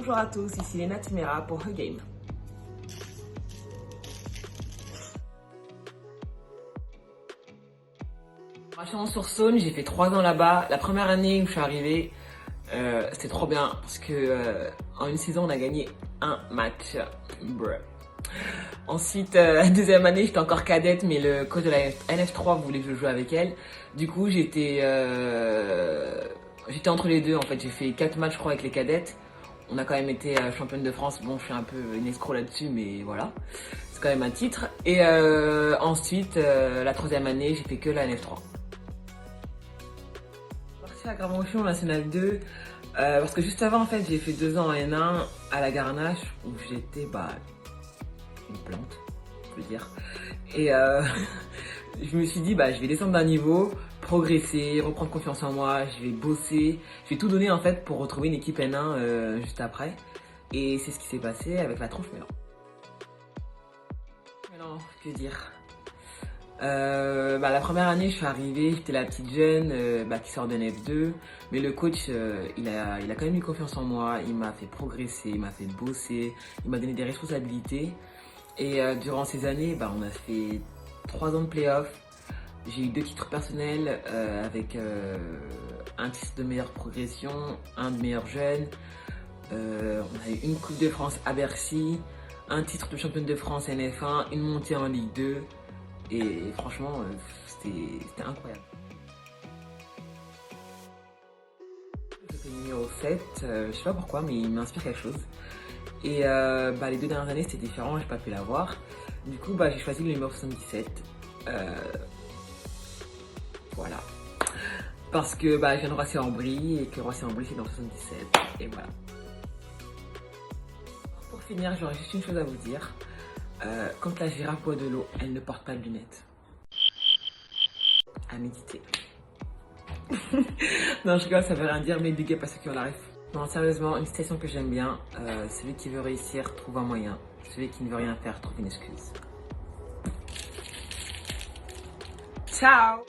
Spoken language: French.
Bonjour à tous, ici Léna Timera pour Her Game. Sur Saône, j'ai fait 3 ans là-bas. La première année où je suis arrivée, c'était trop bien parce que en une saison, on a gagné un match. Bruh. Ensuite, la deuxième année, j'étais encore cadette, mais le coach de la NF3 voulait que je joue avec elle. Du coup, j'étais entre les deux en fait. J'ai fait 4 matchs, je crois, avec les cadettes. On a quand même été championne de France. Bon, je suis un peu une escroc là-dessus, mais voilà. C'est quand même un titre. Et ensuite, la troisième année, j'ai fait que la NF3. Partie à Gramotion National 2, parce que juste avant, en fait, j'ai fait 2 ans en N1 à la Garnache, où j'étais une plante, je veux dire. Et je me suis dit, je vais descendre d'un niveau, progresser, reprendre confiance en moi, je vais bosser, je vais tout donner en fait pour retrouver une équipe N1 juste après. Et c'est ce qui s'est passé avec la tronche Mélan. Mélan, que dire la première année, je suis arrivée, j'étais la petite jeune qui sort de NF2, mais le coach, il a quand même eu confiance en moi, il m'a fait progresser, il m'a fait bosser, il m'a donné des responsabilités. Et durant ces années, on a fait 3 ans de play-off. J'ai eu 2 titres personnels avec un titre de meilleure progression, un de meilleur jeune. On a eu une Coupe de France à Bercy, un titre de championne de France NF1, une montée en Ligue 2. Et franchement, c'était incroyable. J'ai fait le numéro 7, je sais pas pourquoi, mais il m'inspire quelque chose. Et les 2 dernières années, c'était différent, j'ai pas pu l'avoir. Du coup, j'ai choisi le numéro 77. Voilà. Parce que je viens de Roissy-en-Brie et que Roissy-en-Brie, c'est dans 77. Et voilà. Pour finir, j'aurais juste une chose à vous dire. Quand la girafe boit de l'eau, elle ne porte pas de lunettes. À méditer. Non, je rigole, ça veut rien dire, mais big up à ceux qui ont la ref. Non, sérieusement, une citation que j'aime bien, celui qui veut réussir trouve un moyen, celui qui ne veut rien faire trouve une excuse. Ciao!